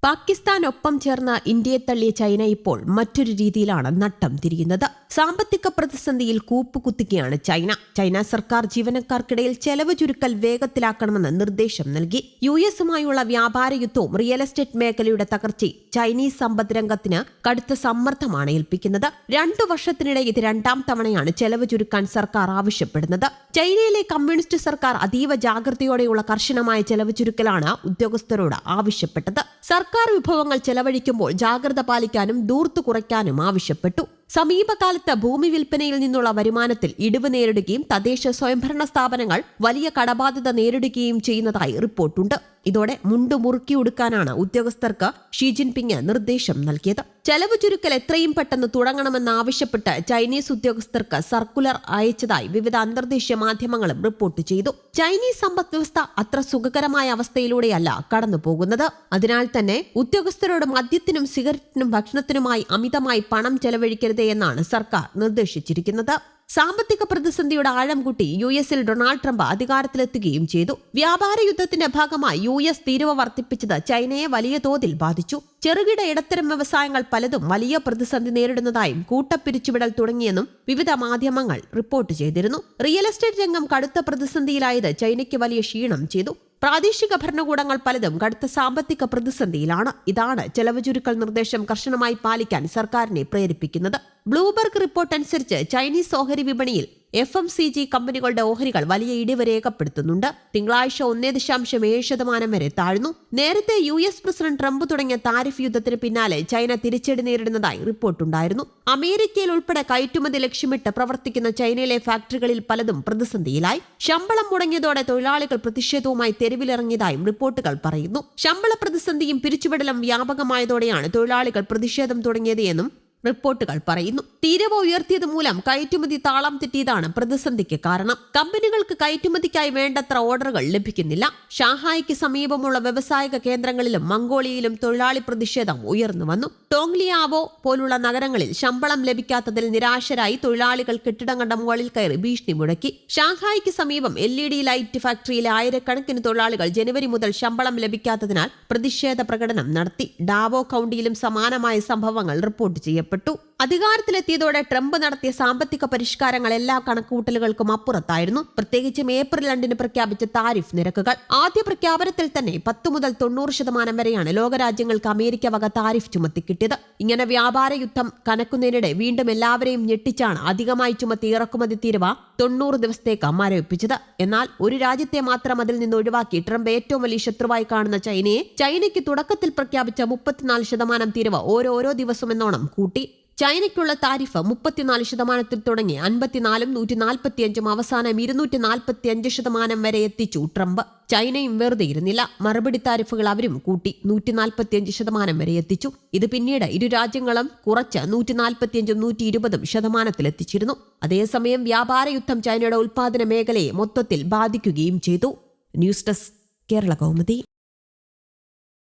പാകിസ്ഥാനൊപ്പം ചേർന്ന് ഇന്ത്യയെ തള്ളിയ ചൈന ഇപ്പോൾ മറ്റൊരു രീതിയിലാണ് നട്ടം തിരിയുന്നത്. സാമ്പത്തിക പ്രതിസന്ധിയിൽ കൂപ്പുകുത്തുകയാണ് ചൈന സർക്കാർ ജീവനക്കാർക്കിടയിൽ ചെലവ് ചുരുക്കൽ വേഗത്തിലാക്കണമെന്ന് നിർദ്ദേശം നൽകി. യുഎസുമായുള്ള വ്യാപാര യുദ്ധവും റിയൽ എസ്റ്റേറ്റ് മേഖലയുടെ തകർച്ചയും ചൈനീസ് സമ്പദ് രംഗത്തിന് കടുത്ത സമ്മർദ്ദമാണ് ഏൽപ്പിക്കുന്നത്. 2 വർഷത്തിനിടെ ഇത് 2ാം തവണയാണ് ചെലവ് ചുരുക്കാൻ സർക്കാർ ആവശ്യപ്പെടുന്നത്. ചൈനയിലെ കമ്മ്യൂണിസ്റ്റ് സർക്കാർ അതീവ ജാഗ്രതയോടെയുള്ള കർശനമായ ചെലവ് ചുരുക്കലാണ് ഉദ്യോഗസ്ഥരോട് ആവശ്യപ്പെട്ടത്. സർക്കാർ വിഭവങ്ങൾ ചെലവഴിക്കുമ്പോൾ ജാഗ്രത പാലിക്കാനും ധൂർത്ത് കുറയ്ക്കാനും ആവശ്യപ്പെട്ടു. സമീപകാലത്ത് ഭൂമി വിൽപ്പനയിൽ നിന്നുള്ള വരുമാനത്തിൽ ഇടിവ് നേരിടുകയും തദ്ദേശ സ്വയംഭരണ സ്ഥാപനങ്ങൾ വലിയ കടബാധ്യത നേരിടുകയും ചെയ്യുന്നതായി റിപ്പോർട്ടുണ്ട്. ഇതോടെ മുണ്ടു മുറുക്കി ഉടുക്കാനാണ് ഉദ്യോഗസ്ഥർക്ക് ഷീ ജിൻപിങ് നിർദ്ദേശം നൽകിയത്. ചെലവ് ചുരുക്കൽ എത്രയും പെട്ടെന്ന് തുടങ്ങണമെന്നാവശ്യപ്പെട്ട് ചൈനീസ് ഉദ്യോഗസ്ഥർക്ക് സർക്കുലർ അയച്ചതായി വിവിധ അന്തർദേശീയ മാധ്യമങ്ങളും റിപ്പോർട്ട് ചെയ്തു. ചൈനീസ് സമ്പദ് വ്യവസ്ഥ അത്ര സുഖകരമായ അവസ്ഥയിലൂടെയല്ല കടന്നുപോകുന്നത്. അതിനാൽ തന്നെ ഉദ്യോഗസ്ഥരോട് മദ്യത്തിനും സിഗരറ്റിനും ഭക്ഷണത്തിനുമായി അമിതമായി പണം ചെലവഴിക്കരുത് എന്നാണ് സർക്കാർ നിർദ്ദേശിച്ചിരിക്കുന്നത്. സാമ്പത്തിക പ്രതിസന്ധിയുടെ ആഴം കൂട്ടി യുഎസിൽ ഡൊണാൾഡ് ട്രംപ് അധികാരത്തിലെത്തുകയും ചെയ്തു. വ്യാപാര യുദ്ധത്തിന്റെ ഭാഗമായി യുഎസ് തീരുവ വർദ്ധിപ്പിച്ചത് ചൈനയെ വലിയ തോതിൽ ബാധിച്ചു. ചെറുകിട ഇടത്തരം വ്യവസായങ്ങൾ പലതും വലിയ പ്രതിസന്ധി നേരിടുന്നതായും കൂട്ടപ്പിരിച്ചുവിടൽ തുടങ്ങിയെന്നും വിവിധ മാധ്യമങ്ങൾ റിപ്പോർട്ട് ചെയ്തിരുന്നു. റിയൽ എസ്റ്റേറ്റ് രംഗം കടുത്ത പ്രതിസന്ധിയിലായത് ചൈനയ്ക്ക് വലിയ ക്ഷീണം ചെയ്തു. പ്രാദേശിക ഭരണകൂടങ്ങൾ പലതും കടുത്ത സാമ്പത്തിക പ്രതിസന്ധിയിലാണ്. ഇതാണ് ചെലവ് ചുരുക്കൽ നിർദ്ദേശം കർശനമായി പാലിക്കാൻ സർക്കാരിനെ പ്രേരിപ്പിക്കുന്നത്. ബ്ലൂബർഗ് റിപ്പോർട്ട് അനുസരിച്ച് ചൈനീസ് ഓഹരി വിപണിയിൽ FMCG കമ്പനികളുടെ ഓഹരികൾ വലിയ ഇടിവ് രേഖപ്പെടുത്തുന്നുണ്ട്. തിങ്കളാഴ്ച 1.7% വരെ താഴ്ന്നു. നേരത്തെ US പ്രസിഡന്റ് ട്രംപ് തുടങ്ങിയ താരിഫ് യുദ്ധത്തിന് പിന്നാലെ ചൈന തിരിച്ചടി നേരിടുന്നതായി റിപ്പോർട്ടുണ്ടായിരുന്നു. അമേരിക്കയിൽ ഉൾപ്പെടെ കയറ്റുമതി ലക്ഷ്യമിട്ട് പ്രവർത്തിക്കുന്ന ചൈനയിലെ ഫാക്ടറികളിൽ പലതും പ്രതിസന്ധിയിലായി. ശമ്പളം മുടങ്ങിയതോടെ തൊഴിലാളികൾ പ്രതിഷേധവുമായി തെരുവിലിറങ്ങിയതായും റിപ്പോർട്ടുകൾ പറയുന്നു. ശമ്പള പ്രതിസന്ധിയും പിരിച്ചുവിടലും വ്യാപകമായതോടെയാണ് തൊഴിലാളികൾ പ്രതിഷേധം തുടങ്ങിയത് എന്നും റിപ്പോർട്ടുകൾ പറയുന്നു. തീരുവ ഉയർത്തിയത് മൂലം കയറ്റുമതി താളം തെറ്റിയതാണ് പ്രതിസന്ധിക്ക് കാരണം. കമ്പനികൾക്ക് കയറ്റുമതിക്കായി വേണ്ടത്ര ഓർഡറുകൾ ലഭിക്കുന്നില്ല. ഷാങ്ഹായിക്ക് സമീപമുള്ള വ്യവസായിക കേന്ദ്രങ്ങളിലും മംഗോളിയയിലും തൊഴിലാളി പ്രതിഷേധം ഉയർന്നു വന്നു. ടോങ്ലിയാവോ പോലുള്ള നഗരങ്ങളിൽ ശമ്പളം ലഭിക്കാത്തതിൽ നിരാശരായി തൊഴിലാളികൾ കെട്ടിടങ്ങളുടെ മുകളിൽ കയറി ഭീഷണി മുഴക്കി. ഷാങ്ഹായിക്ക് സമീപം LED ലൈറ്റ് ഫാക്ടറിയിലെ ആയിരക്കണക്കിന് തൊഴിലാളികൾ ജനുവരി മുതൽ ശമ്പളം ലഭിക്കാത്തതിനാൽ പ്രതിഷേധ പ്രകടനം നടത്തി. ഡാവോ കൌണ്ടിയിലും സമാനമായ സംഭവങ്ങൾ റിപ്പോർട്ട് ചെയ്യപ്പെട്ടു. അധികാരത്തിലെത്തിയതോടെ ട്രംപ് നടത്തിയ സാമ്പത്തിക പരിഷ്കാരങ്ങൾ എല്ലാ കണക്കുകൂട്ടലുകൾക്കും അപ്പുറത്തായിരുന്നു. പ്രത്യേകിച്ചും ഏപ്രിൽ 2 പ്രഖ്യാപിച്ച താരിഫ് നിരക്കുകൾ. ആദ്യ പ്രഖ്യാപനത്തിൽ തന്നെ 10 മുതൽ 90% വരെയാണ് ലോകരാജ്യങ്ങൾക്ക് അമേരിക്ക വക താരിഫ് ചുമത്തിക്കിട്ടിയത്. ഇങ്ങനെ വ്യാപാര യുദ്ധം കനക്കുന്നതിനിടെ വീണ്ടും എല്ലാവരെയും ഞെട്ടിച്ചാണ് അധികമായി ചുമത്തി ഇറക്കുമതി തീരുവ 90 ദിവസത്തേക്ക് മരവിപ്പിച്ചത്. എന്നാൽ ഒരു രാജ്യത്തെ മാത്രം അതിൽ നിന്ന് ഒഴിവാക്കി ട്രംപ് ഏറ്റവും വലിയ ശത്രുവായി കാണുന്ന ചൈനയ്ക്ക് തുടക്കത്തിൽ പ്രഖ്യാപിച്ച 34% തീരുവ ഓരോ ദിവസം എന്നോണം കൂട്ടി. ചൈനയ്ക്കുള്ള താരിഫ് 34% തുടങ്ങി 54%, 145%, അവസാനം 245% വരെ എത്തിച്ചു ട്രംപ്. ചൈനയും വെറുതെ ഇരുന്നില്ല. മറുപടി താരിഫുകൾ അവരും കൂട്ടി 145% വരെ എത്തിച്ചു. ഇത് പിന്നീട് ഇരു രാജ്യങ്ങളും കുറച്ച് 145%, 120% എത്തിച്ചിരുന്നു. അതേസമയം വ്യാപാര യുദ്ധം ചൈനയുടെ ഉൽപാദന മേഖലയെ മൊത്തത്തിൽ ബാധിക്കുകയും ചെയ്തു. News desk Kerala Kaumudi.